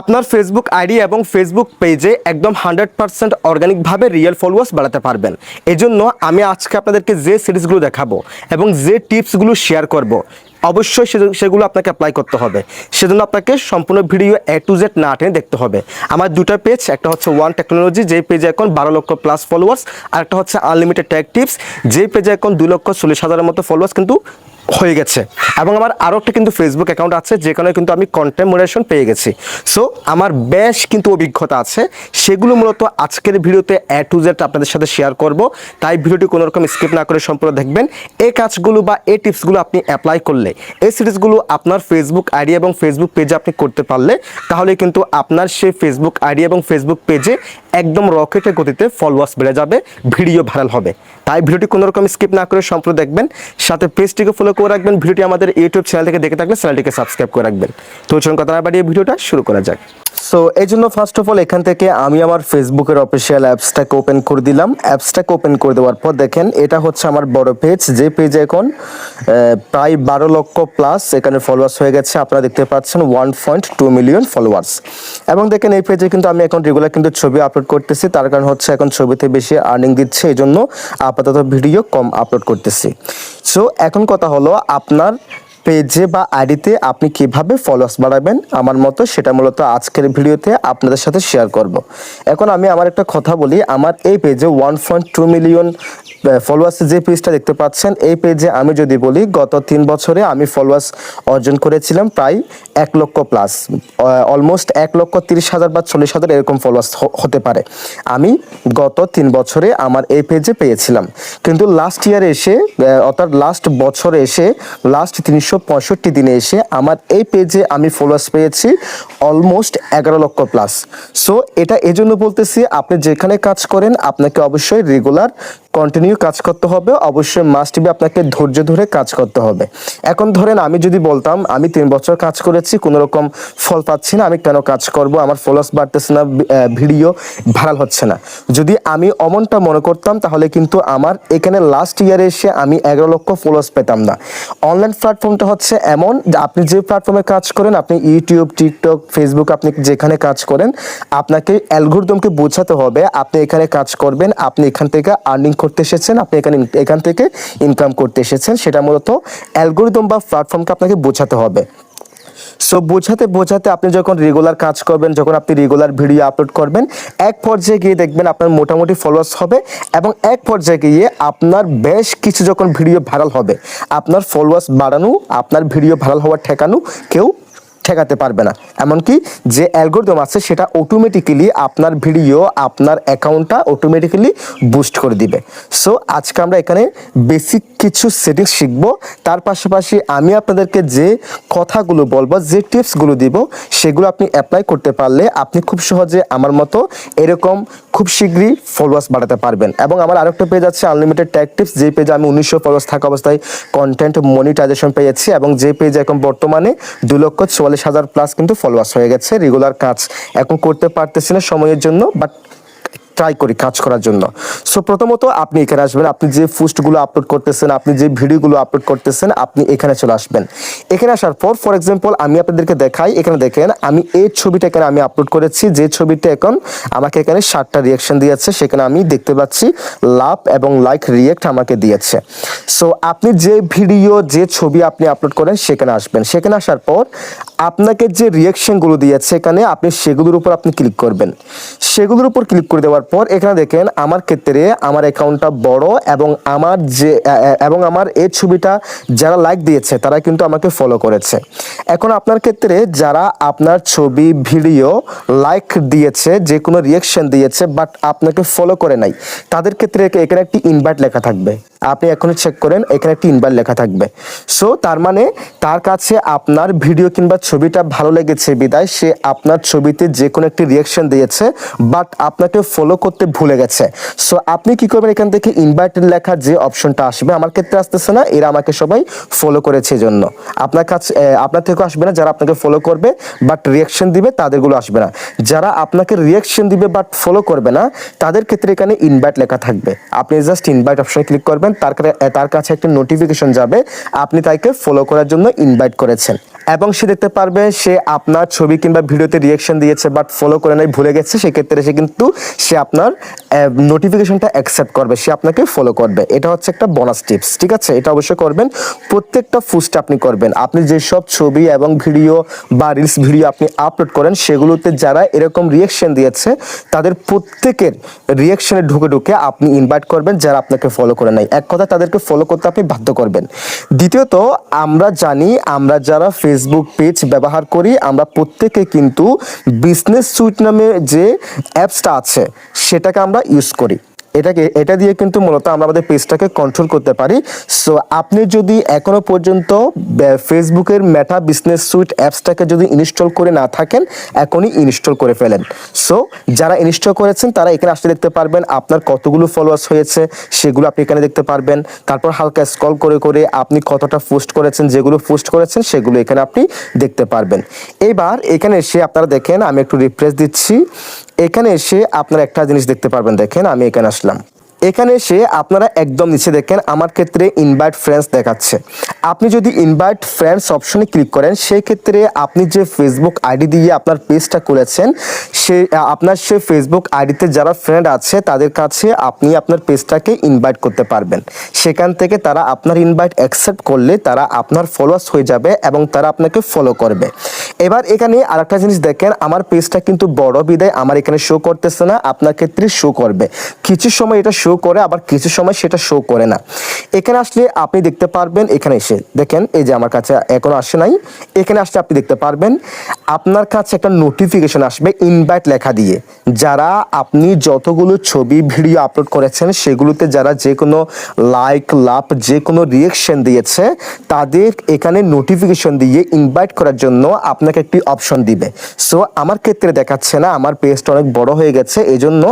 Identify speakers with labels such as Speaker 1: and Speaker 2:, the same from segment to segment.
Speaker 1: আপনার Facebook ID এবং Facebook পেজে একদম 100% অর্গানিকভাবে রিয়েল ফলোয়ার্স বাড়াতে পারবেন। এজন্য আমি আজকে আপনাদেরকে যে সিরিজগুলো দেখাবো এবং যে টিপসগুলো শেয়ার করব, অবশ্যই সেগুলো আপনাকে অ্যাপ্লাই করতে হবে। সেজন্য আপনাকে সম্পূর্ণ ভিডিও A to Z না টেনে দেখতে হবে। আমার দুটো পেজ, একটা হচ্ছে ওয়ান টেকনোলজি, যেই পেজে এখন 12 লক্ষ প্লাস ফলোয়ার্স, আর একটা হচ্ছে আনলিমিটেড টেক টিপস, যেই পেজে এখন 2,40,000-এর মতো ফলোয়ার্স কিন্তু হয়ে গেছে। এবং আমার আরও একটা কিন্তু ফেসবুক অ্যাকাউন্ট আছে, যেখানে কিন্তু আমি কন্টেন্ট মডারেশন পেয়ে গেছি। সো আমার বেশ কিন্তু অভিজ্ঞতা আছে, সেগুলো মূলত আজকের ভিডিওতে A to Z আপনাদের সাথে শেয়ার করব। তাই ভিডিওটি কোনো রকম স্কিপ না করে সম্পূর্ণ দেখবেন। এই কাজগুলো বা এই টিপসগুলো আপনি অ্যাপ্লাই করলে, এই সিরিজগুলো আপনার ফেসবুক আইডি এবং ফেসবুক পেজে আপনি করতে পারলে, তাহলে কিন্তু আপনার সেই ফেসবুক আইডি এবং ফেসবুক পেজে একদম রকেটের গতিতে ফলোয়ার্স বেড়ে যাবে, ভিডিও ভাইরাল হবে। তাই ভিডিওটি কোনো রকম স্কিপ না করে সম্পূর্ণ দেখবেন, সাথে পেজটিকে ফলো করে রাখবেন। ভিডিওটি আমাদের ইউটিউব চ্যানেল থেকে দেখে থাকলে চ্যানেলটিকে সাবস্ক্রাইব করে রাখবেন। তো চলুন কথা না বাড়িয়ে ভিডিওটা শুরু করা যাক। সো এই জন্য ফার্স্ট অফ অল এখান থেকে আমি আমার ফেসবুকের অফিসিয়াল অ্যাপসটাকে ওপেন করে দিলাম। অ্যাপসটাকে ওপেন করে দেওয়ার পর দেখেন, এটা হচ্ছে আমার বড় পেজ, যে পেজে এখন প্রায় 12 লক্ষ প্লাস এখানে ফলোয়ার্স হয়ে গেছে। আপনারা দেখতে পাচ্ছেন 1.2 মিলিয়ন ফলোয়ার্স। এবং দেখেন এই পেজে কিন্তু আমি এখন রেগুলার কিন্তু ছবি আপলোড করতেছি, তার কারণ হচ্ছে এখন ছবিতে বেশি আর্নিং দিচ্ছে, এই জন্য আপাতত ভিডিও কম আপলোড করতেছি। সো এখন কথা হলো, আপনার পেজে বা আইডিতে আপনি কিভাবে ফলোয়ার্স বাড়াবেন আমার মতো, সেটা মূলত আজকের ভিডিওতে আপনাদের সাথে শেয়ার করব। এখন আমি আমার একটা কথা বলি, আমার এই পেজে 1.2 মিলিয়ন ফলোয়ার্সের যে পেজটা দেখতে পাচ্ছেন, এই পেজে আমি যদি বলি গত 3 বছরে আমি ফলোয়ার্স অর্জন করেছিলাম প্রায় 1 লক্ষ প্লাস, অলমোস্ট 1,30,000 বা 40,000 এরকম ফলোয়ার্স হতে পারে আমি গত 3 বছরে আমার এই পেজে পেয়েছিলাম। কিন্তু লাস্ট ইয়ারে এসে, অর্থাৎ লাস্ট বছরে এসে, লাস্ট 365 দিনে এসে আমার এই পেজে আমি ফলোয়ার্স পেয়েছি অলমোস্ট 11 লক্ষ প্লাস। সো এটা এজন্য বলতেছি, আপনি যেখানে কাজ করেন আপনাকে অবশ্যই রেগুলার কন্টিনিউ কাজ করতে হবে, অবশ্যই মাস্ট বি আপনাকে ধৈর্য ধরে কাজ করতে হবে। এখন ধরেন আমি যদি বলতাম আমি 3 বছর কাজ করেছি, কোনো রকম ফল পাচ্ছি না, আমি কেন কাজ করব, আমার ফলোয়ার্স বাড়তেছে না, ভিডিও ভাইরাল হচ্ছে না, যদি আমি অমনটা মনে করতাম, তাহলে কিন্তু আমার এখানে লাস্ট ইয়ারে এসে আমি 11 লক্ষ ফলোয়ার্স পেতাম না। অনলাইন প্ল্যাটফর্মটা হচ্ছে এমন যে আপনি যে প্ল্যাটফর্মে কাজ করেন, আপনি ইউটিউব, টিকটক, ফেসবুক, আপনি যেখানে কাজ করেন, আপনাকে অ্যালগরিদমকে বোঝাতে হবে আপনি এখানে কাজ করবেন, আপনি এখান থেকে আর্নিং করতে এসেছেন, আপনি এখান থেকে ইনকাম করতে এসেছেন, সেটা মূলত অ্যালগরিদম বা প্ল্যাটফর্মকে আপনাকে বোঝাতে হবে। সো বোঝাতে আপনি যখন রেগুলার কাজ করবেন, যখন আপনি রেগুলার ভিডিও আপলোড করবেন, এক পর্যায়ে গিয়ে দেখবেন আপনার মোটামুটি ফলোয়ার্স হবে, এবং এক পর্যায়ে গিয়ে আপনার বেশ কিছু যখন ভিডিও ভাইরাল হবে, আপনার ফলোয়ার্স বাড়ানো, আপনার ভিডিও ভাইরাল হওয়ার ঠেকানো কেউ ঠেকাতে পারবে না। এমনকি যে অ্যালগরিদম আছে সেটা অটোমেটিক্যালি আপনার ভিডিও, আপনার অ্যাকাউন্টটা অটোমেটিক্যালি বুস্ট করে দিবে। সো আজকে আমরা এখানে বেসিক কিছু সেটিংস শিখবো, তার পাশাপাশি আমি আপনাদেরকে যে কথাগুলো বলবো, যে টিপসগুলো দিব, সেগুলো আপনি অ্যাপ্লাই করতে পারলে আপনি খুব সহজে আমার মতো এরকম খুব শীঘ্রই ফলোয়ার্স বাড়াতে পারবেন। এবং আমার আরেকটা পেজ আছে আনলিমিটেড টেক টিপস, যে পেজে আমি 1900 ফলোয়ার্স থাকা অবস্থায় কন্টেন্ট মনিটাইজেশন পেয়েছি, এবং যে পেজে এখন বর্তমানে 2,44,000 প্লাস কিন্তু ফলোয়ার্স হয়ে গেছে। রেগুলার কাজ এখন করতে পারতেছি না সময়ের জন্য, বাট ট্রাই করি কাজ করার জন্য। সো প্রথমত আপনি এখানে আসবেন, আপনি যে পোস্টগুলো আপলোড করতেছেন, আপনি যে ভিডিওগুলো আপলোড করতেছেন, আপনি এখানে চলে আসবেন। এখানে আসার পর ফর এক্সাম্পল আমি আপনাদেরকে দেখাই, এখানে দেখেন আমি এই ছবিটা এখানে আমি আপলোড করেছি, যে ছবিটা এখন আমাকে এখানে 7টা রিয়াকশন দিয়েছে, সেখানে আমি দেখতে পাচ্ছি লাভ এবং লাইক রিয়েক্ট আমাকে দিয়েছে। সো আপনি যে ভিডিও, যে ছবি আপনি আপলোড করেন সেখানে আসবেন। সেখানে আসার পর আপনাকে যে রিয়াকশনগুলো দিয়েছে এখানে, আপনি সেগুলোর উপর আপনি ক্লিক করবেন। সেগুলোর উপর ক্লিক করে দেওয়ার পর এখানে দেখেন আমার ক্ষেত্রে আমার অ্যাকাউন্টটা বড়, এবং আমার এই ছবিটা যারা লাইক দিয়েছে তারা কিন্তু আমাকে ফলো করেছে। এখন আপনার ক্ষেত্রে যারা আপনার ছবি, ভিডিও লাইক দিয়েছে, যে কোনো রিয়াকশন দিয়েছে, বাট আপনাকে ফলো করে নাই, তাদের ক্ষেত্রে এখানে একটি ইনভাইট লেখা থাকবে। আপনি এখনই চেক করেন, এখানে একটি ইনভাইট লেখা থাকবে। সো তার মানে তার কাছে আপনার ভিডিও কিংবা ছবিটা ভালো লেগেছে বিদায় সে আপনার ছবিতে যে কোনো একটি রিয়াকশন দিয়েছে, বাট আপনাকে ফলো করতে ভুলে গেছে। সো আপনি কি করবেন, এখান থেকে ইনভাইটেড লেখা যে অপশনটা আসবে, আমার ক্ষেত্রে আসতেছে না, এরা আমাকে সবাই ফলো করেছে, এই জন্য আপনার কাছে আপনার থেকেও আসবে না। যারা আপনাকে ফলো করবে বাট রিয়াকশন দিবে, তাদেরগুলো আসবে না। যারা আপনাকে রিয়াকশন দিবে বাট ফলো করবে না, তাদের ক্ষেত্রে এখানে ইনভাইট লেখা থাকবে। আপনি জাস্ট ইনভাইট অপশনে ক্লিক করবেন, তার কাছে একটা নোটিফিকেশন যাবে আপনি তাকে ফলো করার জন্য ইনভাইট করেছেন। এবং সে দেখতে পারবে সে আপনার ছবি কিংবা ভিডিওতে রিয়াকশন দিয়েছে বাট ফলো করে নাই, ভুলে গেছে, সেক্ষেত্রে সে আপনার নোটিফিকেশনটা অ্যাকসেপ্ট করবে, সে আপনাকে ফলো করবে। এটা হচ্ছে একটা বোনাস টিপস, ঠিক আছে? এটা অবশ্যই করবেন, প্রত্যেকটা পোস্টে আপনি করবেন। আপনি যেসব ছবি এবং ভিডিও বা রিলস ভিডিও আপনি আপলোড করেন সেগুলোতে যারা এরকম রিয়াকশন দিয়েছে তাদের প্রত্যেকের রিয়াকশনে ঢুকে ঢুকে আপনি ইনভাইট করবেন যারা আপনাকে ফলো করে নাই। এক কথা, তাদেরকে ফলো করতে আপনি বাধ্য করবেন। দ্বিতীয়ত, আমরা জানি আমরা যারা ফেসবুক পেজ ব্যবহার করি আমরা প্রত্যেকে কিন্তু বিজনেস সুইট নামে যে অ্যাপসটা আছে সেটাকে আমরা ইউজ করি। এটা দিয়ে কিন্তু মূলত আমরা আমাদের পেজটাকে কন্ট্রোল করতে পারি। সো আপনি যদি এখনো পর্যন্ত ফেসবুকের মেটা বিজনেস সুইট অ্যাপসটাকে যদি ইনস্টল করে না থাকেন, এখনই ইনস্টল করে ফেলেন। সো যারা ইনস্টল করেছেন তারা এখানে আসলে দেখতে পারবেন আপনার কতগুলো ফলোয়ার্স হয়েছে সেগুলো আপনি এখানে দেখতে পারবেন। তারপর হালকা স্ক্রল করে করে আপনি কতটা পোস্ট করেছেন, যেগুলো পোস্ট করেছেন সেগুলো এখানে আপনি দেখতে পারবেন। এবার এখানে এসে আপনারা দেখেন, আমি একটু রিফ্রেশ দিচ্ছি। এখানে এসে আপনারা একটা জিনিস দেখতে পারবেন, দেখেন আমি এখানে আসলাম। এখানে এসে আপনারা একদম নিচে দেখেন আমার ক্ষেত্রে ইনভাইট ফ্রেন্ডস দেখাচ্ছে। আপনি যদি ইনভাইট ফ্রেন্ডস অপশনে ক্লিক করেন সেই ক্ষেত্রে আপনি যে ফেসবুক আইডি দিয়ে আপনার পেজটা খুলেছেন আপনার সে ফেসবুক আইডিতে যারা ফ্রেন্ড আছে তাদের কাছে আপনি আপনার পেজটাকে ইনভাইট করতে পারবেন। সেখান থেকে তারা আপনার ইনভাইট অ্যাকসেপ্ট করলে তারা আপনার ফলোয়ার্স হয়ে যাবে এবং তারা আপনাকে ফলো করবে। এবার এখানে আরেকটা জিনিস দেখেন, আমার পেজটা কিন্তু বড় বিদায় আমার এখানে শো করতেছে না, আপনার ক্ষেত্রে শো করবে। কিছু সময় এটা শো করে, আবার কিছু সময় সেটা শো করে না। এখানে আসলে আপনি দেখতে পারবেন, এখানে এসে দেখেন, এই যে আমার কাছে এখনো আসে নাই, এখানে আসলে আপনি দেখতে পারবেন আপনার কাছে একটা নোটিফিকেশন আসবে ইনভাইট লেখা দিয়ে। যারা আপনি যতগুলো ছবি ভিডিও আপলোড করেছেন সেগুলোতে যারা যে কোনো লাইক লাভ যে কোনো রিয়াকশন দিয়েছে তাদের এখানে নোটিফিকেশন দিয়ে ইনভাইট করার জন্য আপনাকে একটি অপশন দিবে। সো আমার ক্ষেত্রে দেখাচ্ছে না, আমার পেজটা অনেক বড় হয়ে গেছে, এজন্য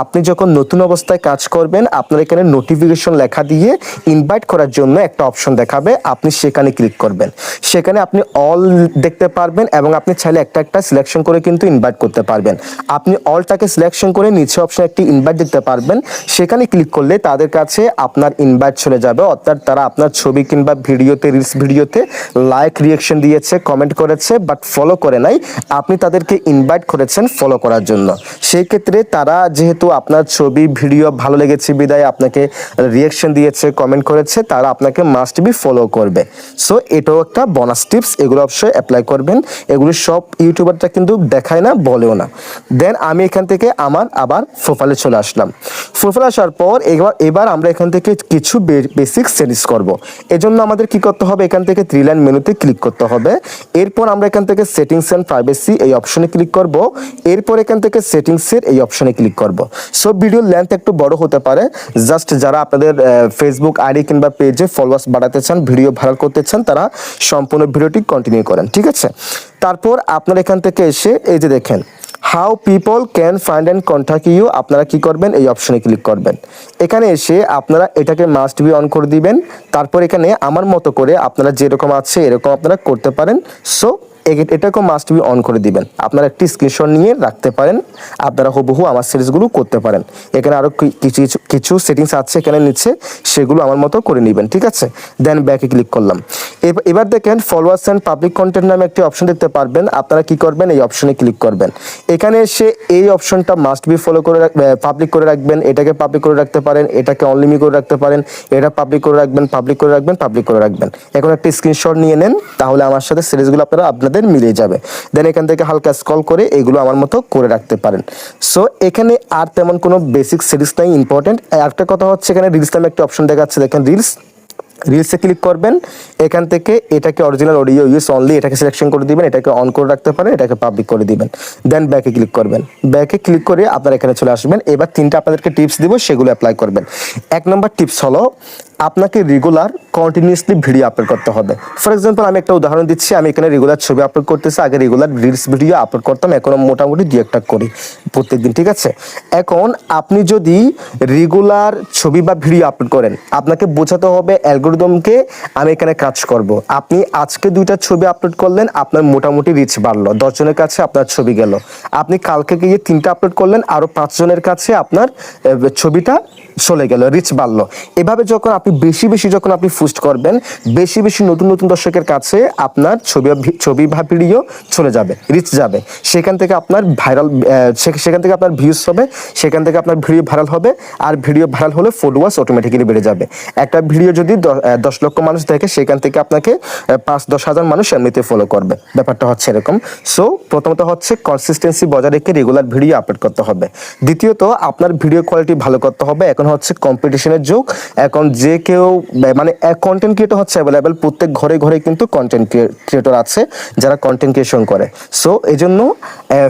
Speaker 1: আপনি যখন নতুন অবস্থায় কাজ করবেন আপনার এখানে নোটিফিকেশন লেখা দিয়ে ইনভাইট করার জন্য একটা অপশন দেখাবে, আপনি সেখানে ক্লিক করবেন। সেখানে আপনি অল দেখতে পারবেন এবং আপনি চাইলে একটা একটা সিলেকশন করে কিন্তু ইনভাইট করতে পারবেন। আপনি অলটাকে সিলেকশন করে নিচে অপশন একটি ইনভাইট দিতে পারবেন, সেখানে ক্লিক করলে তাদের কাছে আপনার ইনভাইট চলে যাবে। অর্থাৎ তারা আপনার ছবি কিংবা ভিডিওতে রিলস ভিডিওতে লাইক রিয়াকশন দিয়েছে, কমেন্ট করেছে বাট ফলো করে নাই, আপনি তাদেরকে ইনভাইট করেছেন ফলো করার জন্য। সেই ক্ষেত্রে তারা যেহেতু আপনার ছবি ভিডিও ভালো লেগেছে বিদায় আপনাকে রিয়াকশন দিয়েছে, কমেন্ট করেছে, তারা আপনাকে মাস্ট বি ফলো করবে। সো এটাও একটা বোনাস টিপস, এগুলো অবশ্যই অ্যাপ্লাই করবেন। এগুলো সব ইউটিউবারটা কিন্তু দেখায় না, বলেও না। দেন আমি এখান থেকে আমার আবার প্রোফাইলে চলে আসলাম। প্রোফাইলে আসার পর এবার আমরা এখান থেকে কিছু বেসিক সেটিংস করব। এজন্য আমাদের কি করতে হবে, এখান থেকে 3 লাইন মেনুতে ক্লিক করতে হবে। এরপর আমরা এখান থেকে সেটিংস এন্ড প্রাইভেসি এই অপশনে ক্লিক করব। এরপর এখান থেকে সেটিংসের এই অপশনে ক্লিক করব। সো ভিডিওর লেন্থ একটু বড় হতে পারে, জাস্ট যারা আপনাদের ফেসবুক আইডি কিংবা পেজে ফলোয়ার্স বাড়াতে চান, ভিডিও ভাইরাল করতে চান, তারা সম্পূর্ণ ভিডিওটি কন্টিনিউ করেন, ঠিক আছে? তারপর আপনারা এখান থেকে এসে এই যে দেখেন how people can find and contact you, আপনারা কি করবেন, এই অপশনে ক্লিক করবেন। এখানে এসে আপনারা এটাকে মাস্ট বি অন করে দিবেন। তারপর এখানে আমার মতো করে আপনারা যেরকম আছে এরকম আপনারা করতে পারেন। সো এটাকেও মাস্ট বি অন করে দিবেন। আপনারা একটি স্ক্রিনশট নিয়ে রাখতে পারেন, আপনারা হুবহু আমার সিরিজগুলো করতে পারেন। এখানে আরও কিছু সেটিংস আছে এখানে নিচে, সেগুলো আমার মতো করে নেবেন, ঠিক আছে? দেন ব্যাকে ক্লিক করলাম। এবার দেখেন ফলোয়ার্স অ্যান্ড পাবলিক কন্টেন্ট নামে একটি অপশন দেখতে পারবেন, আপনারা কি করবেন, এই অপশনে ক্লিক করবেন। এখানে এসে এই অপশনটা মাস্ট বি ফলো করে পাবলিক করে রাখবেন। এটাকে পাবলিক করে রাখতে পারেন, এটাকে অনলিমি করে রাখতে পারেন, এটা পাবলিক করে রাখবেন, পাবলিক করে রাখবেন, পাবলিক করে রাখবেন। এখন একটা স্ক্রিনশট নিয়ে নেন, তাহলে আমার সাথে সিরিজগুলো আপনাদের মিলিয়ে যাবে। দেন এখান থেকে হালকা স্ক্রল করে এগুলো আমার মতো করে রাখতে পারেন। সো এখানে আর তেমন কোনো বেসিক সিরিজ নাই ইম্পর্টেন্ট। আরেকটা কথা হচ্ছে এখানে রিলস নামে একটা অপশন দেখাচ্ছে, দেখেন রিলসে ক্লিক করবেন। এখান থেকে এটাকে অরিজিনাল অডিও ইউজ অনলি এটাকে সিলেকশন করে দিবেন, এটাকে অন করে রাখতে পারেন, এটাকে পাবলিক করে দিবেন। দেন ব্যাকে ক্লিক করবেন। ব্যাকে ক্লিক করে আপনারা এখানে চলে আসবেন। এবার 3টা আপনাদেরকে টিপস দিব, সেগুলো অ্যাপ্লাই করবেন। 1 নম্বর টিপস হলো আপনাকে রেগুলার কন্টিনিউয়াসলি ভিডিও আপলোড করতে হবে। ফর এক্সাম্পল আমি একটা উদাহরণ দিচ্ছি, আমি এখানে রেগুলার ছবি আপলোড করতেছি, আগে রেগুলার রিলস ভিডিও আপলোড করতাম, এখন মোটামুটি 2-1টা করি প্রত্যেকদিন, ঠিক আছে? এখন আপনি যদি রেগুলার ছবি বা ভিডিও আপলোড করেন, আপনাকে বোঝাতে হবে অ্যালগরিদমকে আমি এখানে কাজ করব। আপনি আজকে 2টা ছবি আপলোড করলেন, আপনার মোটামুটি রিচ বাড়লো, 10 জনের কাছে আপনার ছবি গেল। আপনি কালকে গিয়ে 3টা আপলোড করলেন, আরও 5 জনের কাছে আপনার ছবিটা চলে গেল, রিচ বাড়লো। এভাবে যখন আপনি আপনি বেশি বেশি যখন আপনি পোস্ট করবেন, বেশি বেশি নতুন নতুন দর্শকের কাছে আপনার ছবি বা ভিডিও চলে যাবে, রিচ যাবে। সেখান থেকে আপনার ভাইরাল, সেখান থেকে আপনার ভিউজ হবে, সেখান থেকে আপনার ভিডিও ভাইরাল হবে। আর ভিডিও ভাইরাল হলে ফলোয়ার্স অটোমেটিক্যালি বেড়ে যাবে। একটা ভিডিও যদি 10 লক্ষ মানুষ দেখে, সেখান থেকে আপনাকে 5-10 হাজার মানুষ এমনিতে ফলো করবে। ব্যাপারটা হচ্ছে এরকম। সো প্রথমত হচ্ছে কনসিস্টেন্সি বজায় রেখে রেগুলার ভিডিও আপলোড করতে হবে। দ্বিতীয়ত আপনার ভিডিও কোয়ালিটি ভালো করতে হবে। এখন হচ্ছে কম্পিটিশনের যুগ। এখন যে কেউ মানে কন্টেন্ট ক্রিয়েটর হচ্ছে অ্যাভেলেবেল, প্রত্যেক ঘরে ঘরে কিন্তু কন্টেন্ট ক্রিয়েটর আছে যারা কন্টেন্ট ক্রিয়েশন করে। সো এই জন্য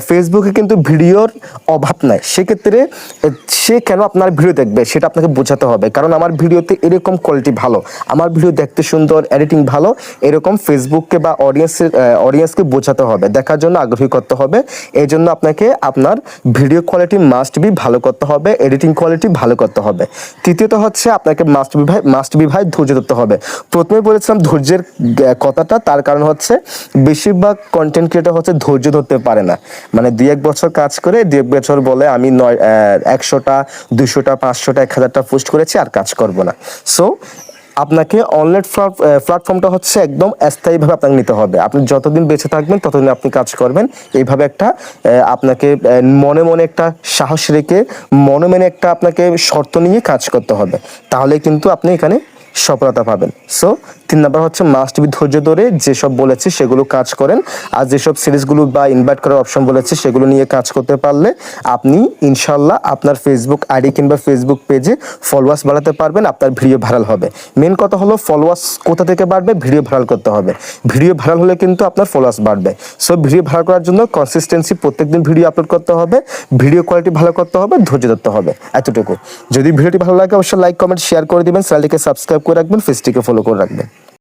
Speaker 1: ফেসবুকে কিন্তু ভিডিওর অভাব নাই। সেক্ষেত্রে সে কেন আপনার ভিডিও দেখবে সেটা আপনাকে বোঝাতে হবে। কারণ আমার ভিডিওতে এরকম কোয়ালিটি ভালো, আমার ভিডিও দেখতে সুন্দর, এডিটিং ভালো, এরকম ফেসবুককে বা অডিয়েন্সকে বোঝাতে হবে, দেখার জন্য আগ্রহী করতে হবে। এই জন্য আপনাকে আপনার ভিডিও কোয়ালিটি মাস্ট বি ভালো করতে হবে, এডিটিং কোয়ালিটি ভালো করতে হবে। তৃতীয়ত হচ্ছে আপনাকে মাস্ট বি ভাই ধৈর্য ধরতে হবে। প্রথমে বলেছিলাম ধৈর্যের কথাটা, তার কারণ হচ্ছে বেশিরভাগ কন্টেন্ট ক্রিয়েটর হচ্ছে ধৈর্য ধরতে পারে না। মানে 2-1 বছর কাজ করে 2-1 বছর বলে আমি 100টা 200টা 500টা 1000টা পোস্ট করেছি, আর কাজ করব না। সো আপনাকে অনলাইন প্ল্যাটফর্মটা হচ্ছে একদম স্থায়ীভাবে আপনাকে নিতে হবে। আপনি যতদিন বেঁচে থাকবেন ততদিন আপনি কাজ করবেন। এইভাবে একটা আপনাকে মনে মনে একটা সাহস রেখে, মনে মনে একটা আপনাকে শর্ত নিয়ে কাজ করতে হবে। তাহলে কিন্তু আপনি এখানে সফলতা পাবেন। সো 3 নাম্বার হচ্ছে মাস্ট বি ধৈর্য ধরে যেসব বলেছি সেগুলো কাজ করেন। আর যেসব সিরিজগুলো বা ইনভাইট করার অপশন বলেছি সেগুলো নিয়ে কাজ করতে পারলে আপনি ইনশাল্লাহ আপনার ফেসবুক আইডি কিংবা ফেসবুক পেজে ফলোয়ার্স বাড়াতে পারবেন, আপনার ভিডিও ভাইরাল হবে। মেন কথা হলো ফলোয়ার্স কোথা থেকে বাড়বে? ভিডিও ভাইরাল করতে হবে। ভিডিও ভাইরাল হলে কিন্তু আপনার ফলোয়ার্স বাড়বে। সো ভিডিও ভাইরাল করার জন্য কনসিস্টেন্সি, প্রত্যেকদিন ভিডিও আপলোড করতে হবে, ভিডিও কোয়ালিটি ভালো করতে হবে, ধৈর্য ধরতে হবে। এতটুকু। যদি ভিডিওটি ভালো লাগে অবশ্যই লাইক, কমেন্ট, শেয়ার করে দিবেন, চ্যানেলটিকে সাবস্ক্রাইব করে রাখবেন, পেজটিকে ফলো করে রাখবেন।